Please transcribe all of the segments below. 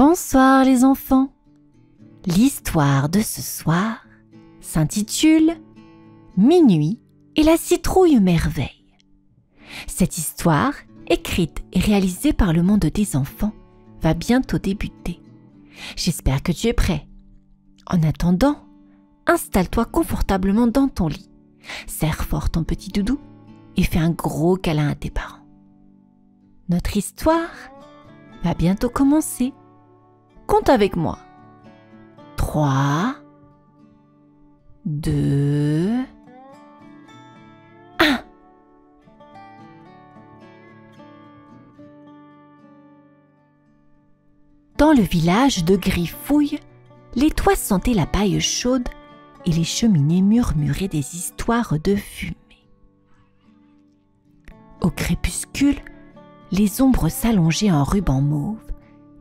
Bonsoir les enfants. L'histoire de ce soir s'intitule Minuit et la citrouille merveille. Cette histoire, écrite et réalisée par le monde des enfants, va bientôt débuter. J'espère que tu es prêt. En attendant, installe-toi confortablement dans ton lit. Serre fort ton petit doudou et fais un gros câlin à tes parents. Notre histoire va bientôt commencer. Compte avec moi. 3, 2, 1. Dans le village de Griffouille, les toits sentaient la paille chaude et les cheminées murmuraient des histoires de fumée. Au crépuscule, les ombres s'allongeaient en rubans mauves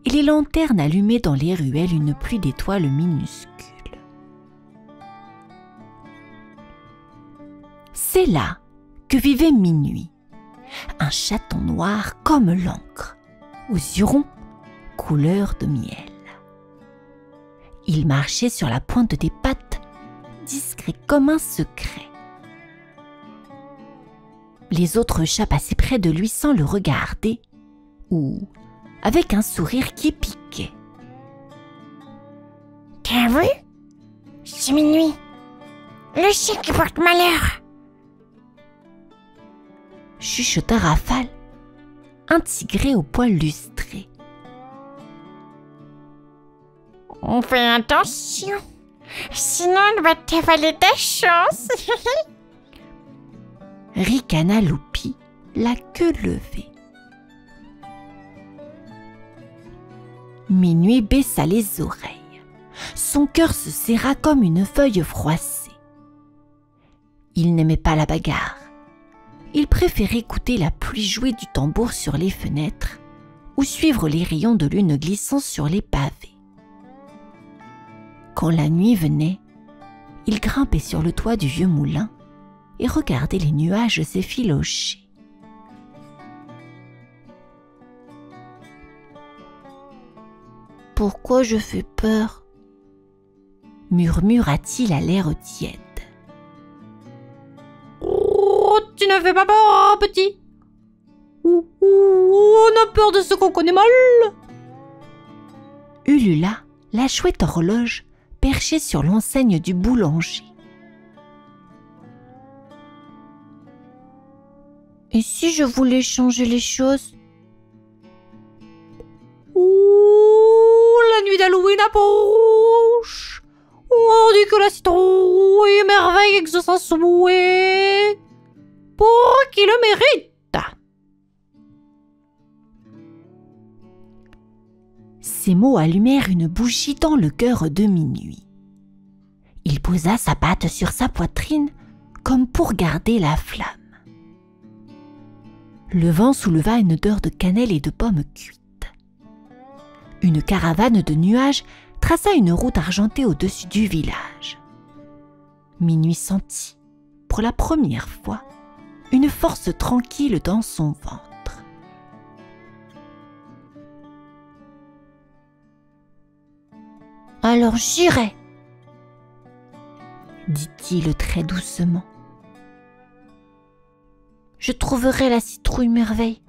et les lanternes allumaient dans les ruelles une pluie d'étoiles minuscules. C'est là que vivait Minuit, un chaton noir comme l'encre, aux yeux ronds, couleur de miel. Il marchait sur la pointe des pattes, discret comme un secret. Les autres chats passaient près de lui sans le regarder, ou avec un sourire qui piquait. « T'as vu? C'est Minuit, le chien qui porte malheur !» chuchota Rafale, un tigré au poil lustré. « On fait attention, sinon elle va t'avaler ta chance !» ricana Loupi, la queue levée. Minuit baissa les oreilles. Son cœur se serra comme une feuille froissée. Il n'aimait pas la bagarre. Il préférait écouter la pluie jouer du tambour sur les fenêtres ou suivre les rayons de lune glissant sur les pavés. Quand la nuit venait, il grimpait sur le toit du vieux moulin et regardait les nuages s'effilocher. « Pourquoi je fais peur ?» murmura-t-il à l'air tiède. « Oh, tu ne fais pas peur, petit. On a peur de ce qu'on connaît mal. » ulula la chouette horloge perchée sur l'enseigne du boulanger. « Et si je voulais changer les choses ?» La nuit d'Halloween approche. On dit que la citrouille merveille exauce un souhait pour qui le mérite. Ces mots allumèrent une bougie dans le cœur de Minuit. Il posa sa patte sur sa poitrine comme pour garder la flamme. Le vent souleva une odeur de cannelle et de pommes cuites. Une caravane de nuages traça une route argentée au-dessus du village. Minuit sentit, pour la première fois, une force tranquille dans son ventre. « Alors j'irai !» dit-il très doucement. « Je trouverai la citrouille merveille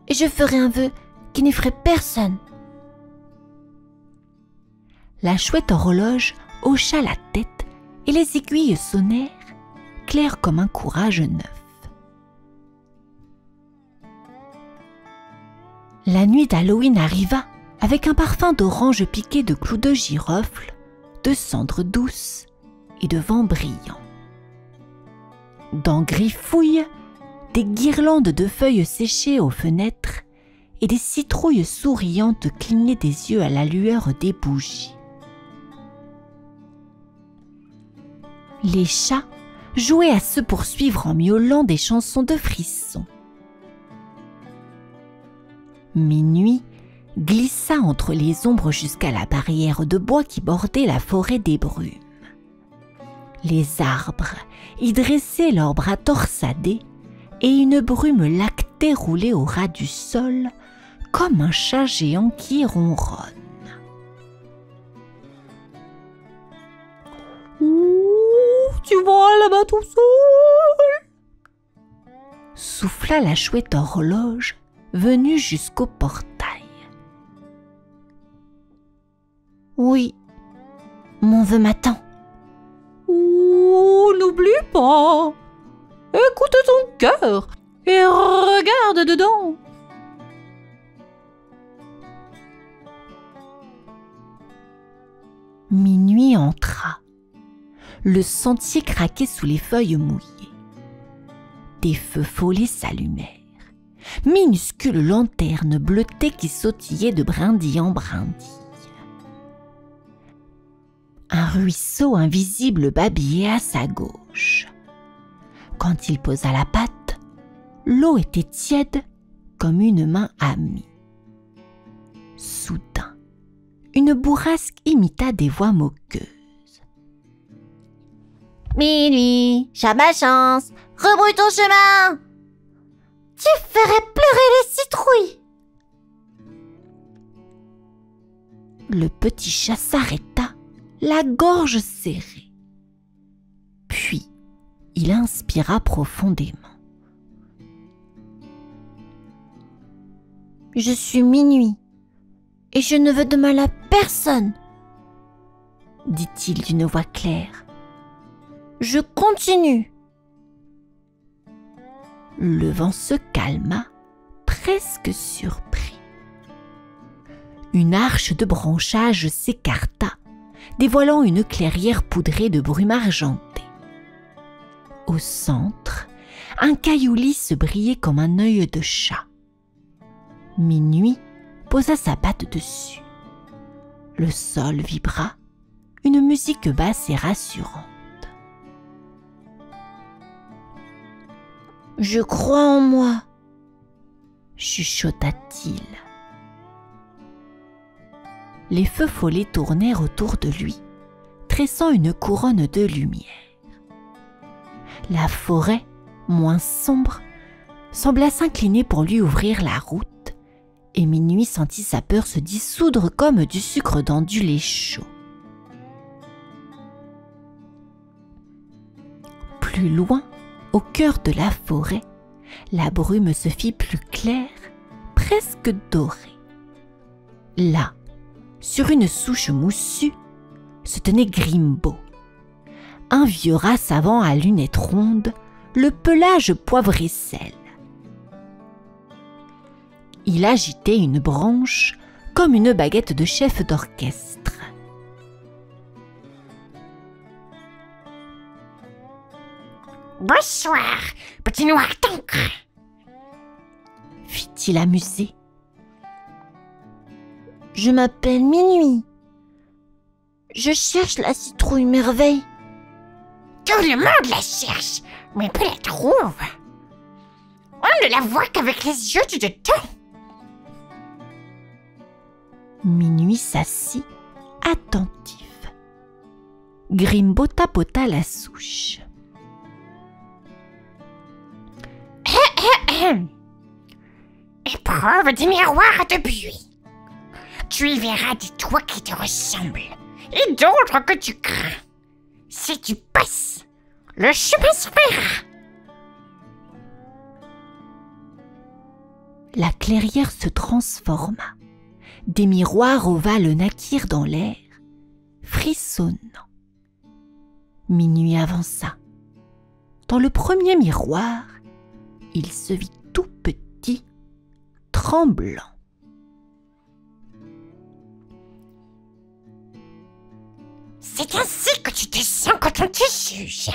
et je ferai un vœu qui n'effraie personne. » La chouette horloge hocha la tête et les aiguilles sonnèrent, claires comme un courage neuf. La nuit d'Halloween arriva avec un parfum d'orange piqué de clous de girofle, de cendres douces et de vent brillant. Dans Griffouille, des guirlandes de feuilles séchées aux fenêtres et des citrouilles souriantes clignaient des yeux à la lueur des bougies. Les chats jouaient à se poursuivre en miaulant des chansons de frissons. Minuit glissa entre les ombres jusqu'à la barrière de bois qui bordait la forêt des brumes. Les arbres y dressaient leurs bras torsadés et une brume lactée roulait au ras du sol comme un chat géant qui ronronne. Ouh, tu vas là-bas tout seul? Souffla la chouette horloge venue jusqu'au portail. Oui, mon vœu m'attend. Ouh, n'oublie pas. Écoute ton cœur et regarde dedans. Minuit entra. Le sentier craquait sous les feuilles mouillées. Des feux follets s'allumèrent. Minuscules lanternes bleutées qui sautillaient de brindille en brindille. Un ruisseau invisible babillait à sa gauche. Quand il posa la patte, l'eau était tiède comme une main amie. Soudain, une bourrasque imita des voix moqueuses. Minuit, chat malchance, rebrouille ton chemin. Tu ferais pleurer les citrouilles. Le petit chat s'arrêta, la gorge serrée. Puis, il inspira profondément. Je suis Minuit et je ne veux de mal à personne, dit-il d'une voix claire. Je continue. Le vent se calma, presque surpris. Une arche de branchages s'écarta, dévoilant une clairière poudrée de brume argentée. Au centre, un caillou lisse brillait comme un œil de chat. Minuit posa sa patte dessus. Le sol vibra, une musique basse et rassurante. Je crois en moi, chuchota-t-il. Les feux follets tournèrent autour de lui, tressant une couronne de lumière. La forêt, moins sombre, sembla s'incliner pour lui ouvrir la route, et Minuit sentit sa peur se dissoudre comme du sucre dans du lait chaud. Plus loin, au cœur de la forêt, la brume se fit plus claire, presque dorée. Là, sur une souche moussue, se tenait Grimbo, un vieux rat savant à lunettes rondes, le pelage poivre et sel. Il agitait une branche comme une baguette de chef d'orchestre. Bonsoir, petit noir d'encre, fit-il amusé. Je m'appelle Minuit. Je cherche la citrouille merveille. Tout le monde la cherche, mais peu la trouve. On ne la voit qu'avec les yeux du dedans. Minuit s'assit, attentif. Grimbo tapota la souche. Épreuve des miroirs de buis. Tu y verras des toits qui te ressemblent et d'autres que tu crains. Si tu passes, le chemin s'ouvrira. La clairière se transforma. Des miroirs ovales naquirent dans l'air, frissonnant. Minuit avança. Dans le premier miroir, il se vit tout petit, tremblant. C'est ainsi que tu te sens quand on te juge,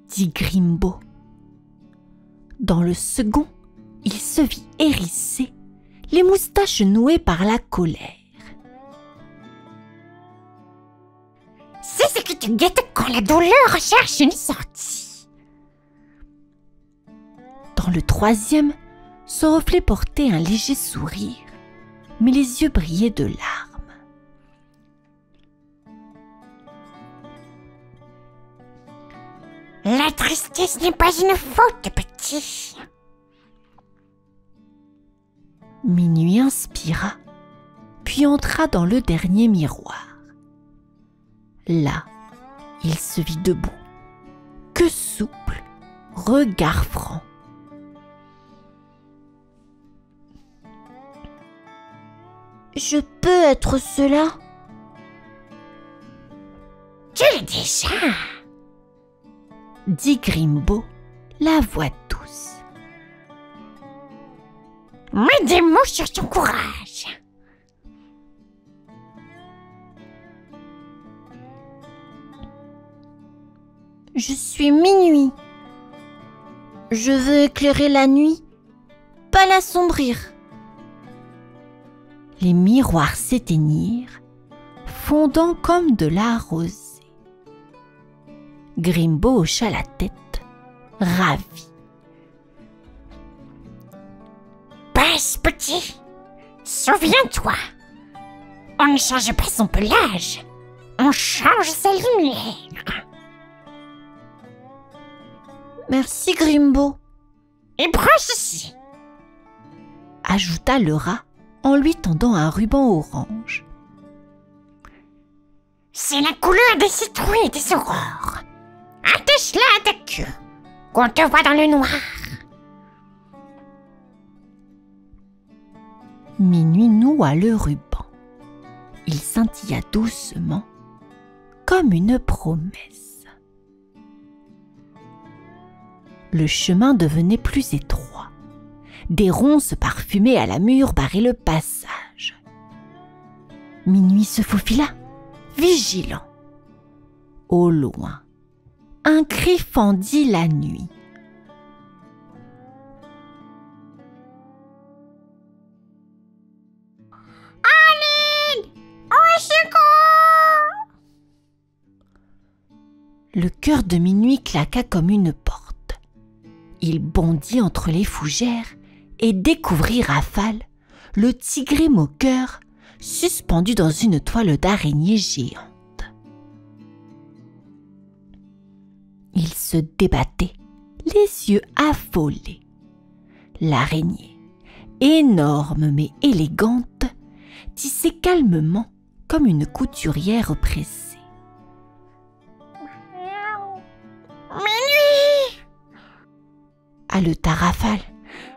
dit Grimbo. Dans le second, il se vit hérisser, les moustaches nouées par la colère. C'est ce qui te guette quand la douleur cherche une sortie. Dans le troisième, son reflet portait un léger sourire, mais les yeux brillaient de larmes. La tristesse n'est pas une faute, petit. Minuit inspira, puis entra dans le dernier miroir. Là, il se vit debout, queue souple, regard franc. Je peux être cela? Tu l'es déjà, dit Grimbo, la voix douce. Mets des mots sur ton courage. Je suis Minuit. Je veux éclairer la nuit, pas l'assombrir. Les miroirs s'éteignirent, fondant comme de la rosée. Grimbo hocha la tête, ravi. Passe, petit. Souviens-toi. On ne change pas son pelage. On change sa lumière. Merci, Grimbo. Et prends ceci, ajouta le rat en lui tendant un ruban orange. c'est la couleur des citrouilles et des aurores. Attache-la à ta queue, qu'on te voit dans le noir. Minuit noua le ruban. Il scintilla doucement, comme une promesse. Le chemin devenait plus étroit. Des ronces parfumées à la mûre barraient le passage. Minuit se faufila, vigilant. Au loin, un cri fendit la nuit. Le cœur de Minuit claqua comme une porte. Il bondit entre les fougères et découvrit Rafale, le tigré moqueur, suspendu dans une toile d'araignée géante. Il se débattait, les yeux affolés. L'araignée, énorme mais élégante, tissait calmement comme une couturière pressée. Minuit, Haleta Rafale.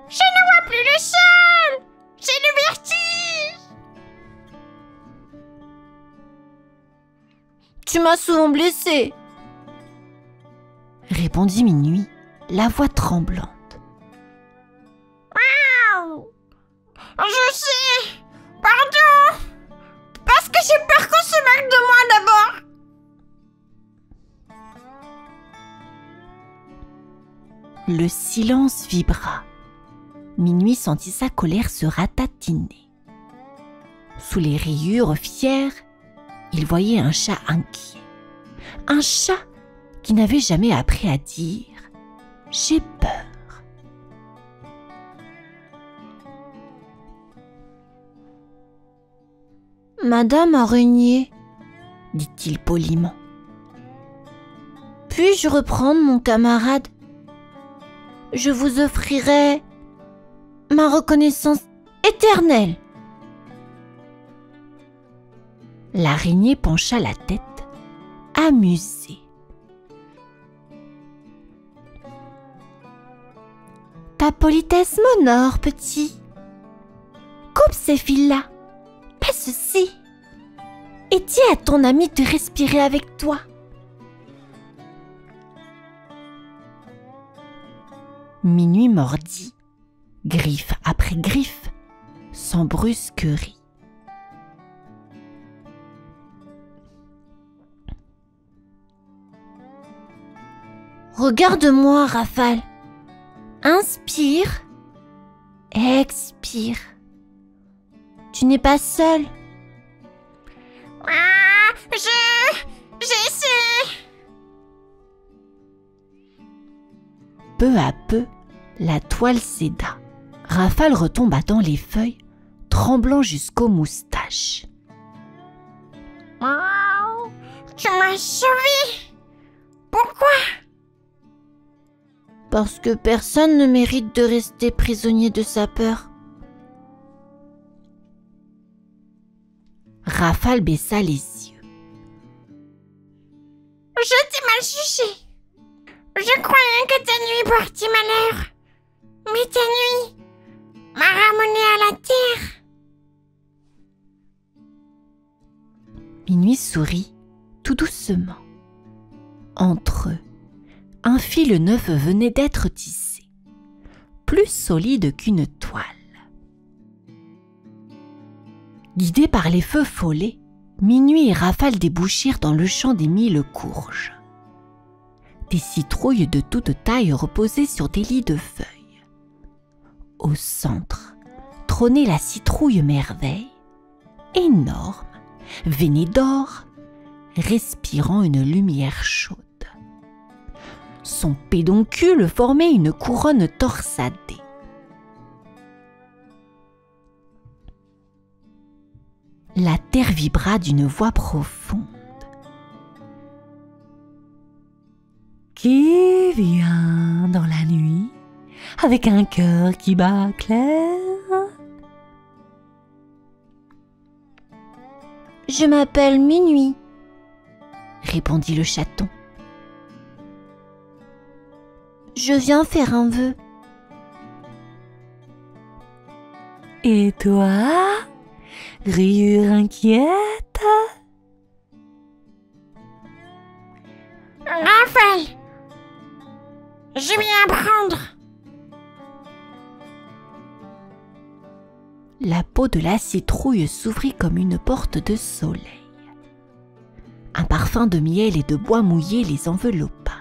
je ne vois plus le sol. J'ai le vertige. Tu m'as souvent blessé. Répondit Minuit, la voix tremblante. Je sais. Pardon. Parce que j'ai peur qu'on se moque de moi d'abord. Le silence vibra. Minuit sentit sa colère se ratatiner. Sous les rayures fières, il voyait un chat inquiet. Un chat qui n'avait jamais appris à dire « J'ai peur ». Madame araignée, dit-il poliment. puis-je reprendre mon camarade? Je vous offrirai ma reconnaissance éternelle. L'araignée pencha la tête, amusée. Ta politesse m'honore, petit. Coupe ces fils-là, pas ceci, et dis à ton ami de respirer avec toi. Minuit mordit, griffe après griffe, sans brusquerie. Regarde-moi, Rafale. Inspire, expire. Tu n'es pas seul. J'essaie. Peu à peu, la toile céda. Rafale retomba dans les feuilles, tremblant jusqu'aux moustaches. Tu m'as sauvé. Pourquoi? Parce que personne ne mérite de rester prisonnier de sa peur. Rafale baissa les yeux. Je t'ai mal jugé. Je croyais que ta nuit portait malheur. Mais ta nuit m'a ramené à la terre. Minuit sourit tout doucement. Entre eux, un fil neuf venait d'être tissé, plus solide qu'une toile. Guidés par les feux follets, Minuit et Rafale débouchèrent dans le champ des 1000 courges. Des citrouilles de toute taille reposaient sur des lits de feuilles. Au centre trônait la citrouille merveille, énorme, veinée d'or, respirant une lumière chaude. Son pédoncule formait une couronne torsadée. La terre vibra d'une voix profonde. Qui vient dans la nuit avec un cœur qui bat clair? Je m'appelle Minuit, Répondit le chaton. je viens faire un vœu. Et toi, rayure inquiète? Rafale, je viens apprendre. La peau de la citrouille s'ouvrit comme une porte de soleil. Un parfum de miel et de bois mouillé les enveloppa.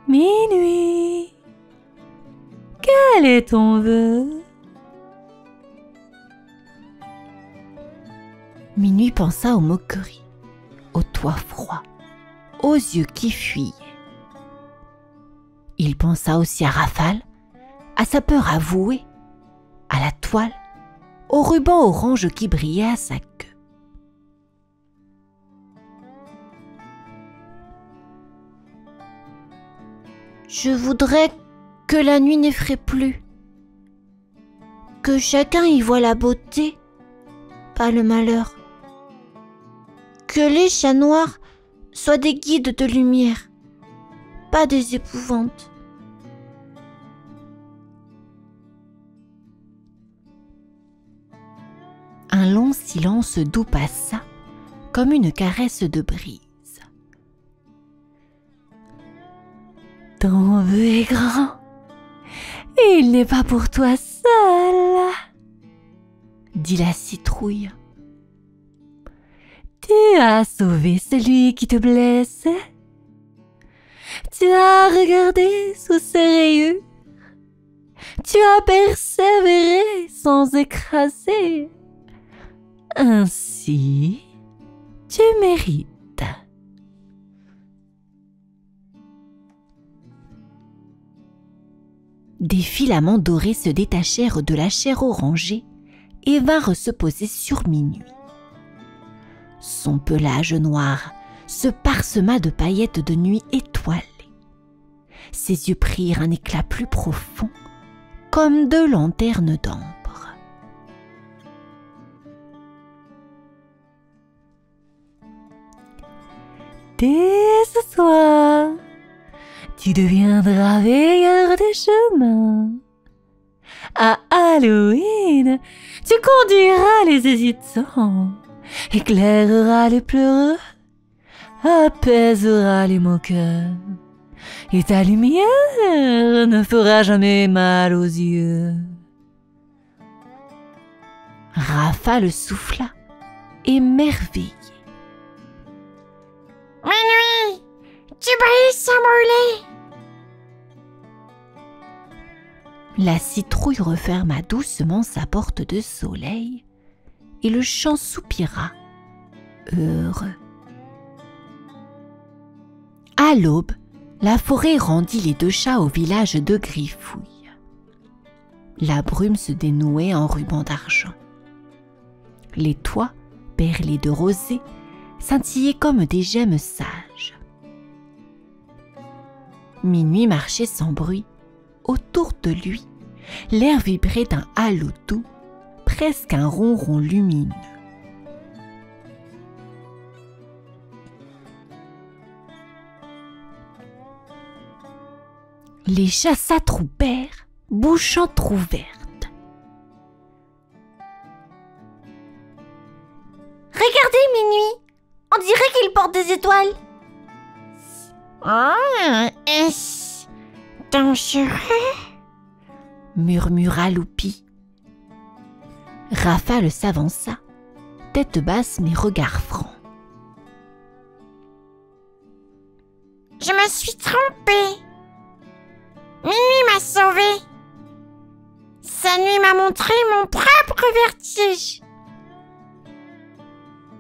Minuit, quel est ton vœu? Minuit pensa aux moqueries, au toit froid, aux yeux qui fuyaient. Il pensa aussi à Rafale, à sa peur avouée, à la toile, au ruban orange qui brillait à sa queue. Je voudrais que la nuit n'effraie plus, que chacun y voit la beauté, pas le malheur, que les chats noirs soient des guides de lumière, pas des épouvantes. Un long silence doux passa, comme une caresse de brise. Ton vœu est grand, et il n'est pas pour toi seul, dit la citrouille. Tu as sauvé celui qui te blessait. Tu as regardé sous ses rayures. Tu as persévéré sans écraser. Ainsi, tu mérites. Des filaments dorés se détachèrent de la chair orangée et vinrent se poser sur Minuit. Son pelage noir se parsema de paillettes de nuit étoilées. Ses yeux prirent un éclat plus profond, comme deux lanternes d'ambre. Dès ce soir, tu deviendras veilleur des chemins. À Halloween, tu conduiras les hésitants, éclaireras les pleureux, apaiseras les moqueurs, et ta lumière ne fera jamais mal aux yeux. Rafale souffla, émerveillé. Minuit, tu brilles sans brûler. La citrouille referma doucement sa porte de soleil et le chant soupira, heureux. À l'aube, la forêt rendit les deux chats au village de Griffouille. La brume se dénouait en rubans d'argent. Les toits, perlés de rosée, scintillaient comme des gemmes sages. Minuit marchait sans bruit. Autour de lui, l'air vibrait d'un halo doux, presque un ronron lumineux. Les chats s'attroupèrent, bouche entr'ouverte. Regardez, Minuit! On dirait qu'il porte des étoiles. Oh, est-ce dangereux? Murmura Loupi. Rafale s'avança, tête basse mais regard franc. Je me suis trompée. Minuit m'a sauvée. Sa nuit m'a montré mon propre vertige.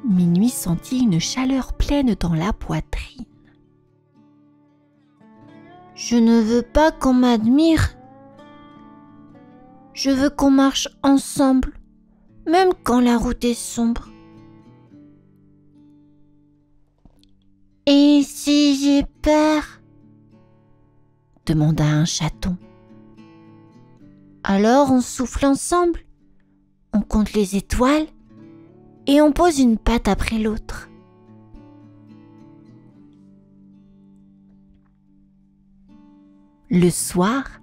Minuit sentit une chaleur pleine dans la poitrine. Je ne veux pas qu'on m'admire. Je veux qu'on marche ensemble, même quand la route est sombre. Et si j'ai peur? Demanda un chaton. Alors on souffle ensemble, on compte les étoiles et on pose une patte après l'autre. Le soir,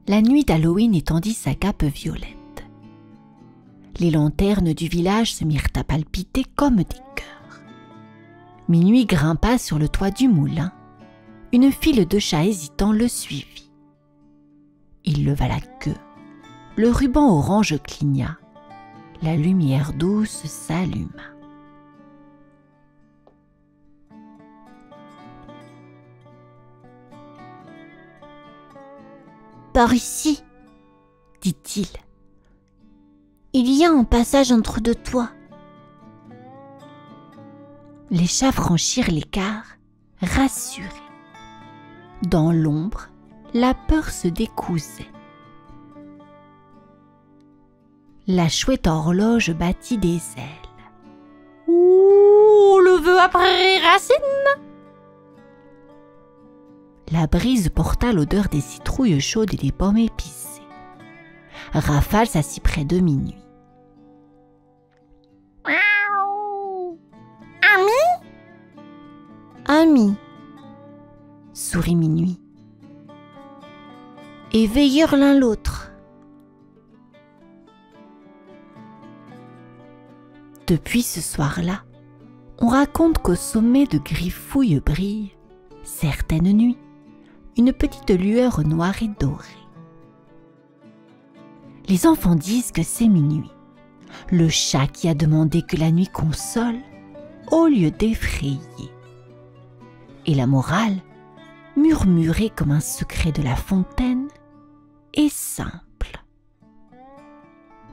la nuit d'Halloween étendit sa cape violette. Les lanternes du village se mirent à palpiter comme des cœurs. Minuit grimpa sur le toit du moulin. Une file de chats hésitants le suivit. Il leva la queue. Le ruban orange cligna. La lumière douce s'alluma. Par ici, dit-il. il y a un passage entre deux toits. Les chats franchirent l'écart, rassurés. Dans l'ombre, la peur se décousait. La chouette horloge battit des ailes. Ouh, le vœu après racine. La brise porta l'odeur des citrouilles chaudes et des pommes épicées. Rafale s'assit près de Minuit. Amis, Sourit Minuit. et veilleurs l'un l'autre. Depuis ce soir-là, on raconte qu'au sommet de Griffouille brille, certaines nuits, une petite lueur noire et dorée. Les enfants disent que c'est Minuit, le chat qui a demandé que la nuit console au lieu d'effrayer. Et la morale, murmurée comme un secret de La Fontaine, est simple.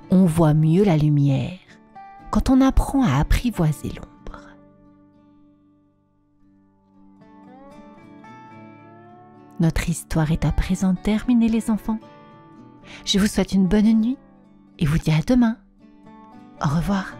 On voit mieux la lumière quand on apprend à apprivoiser l'ombre. Notre histoire est à présent terminée, les enfants. Je vous souhaite une bonne nuit et vous dis à demain. Au revoir.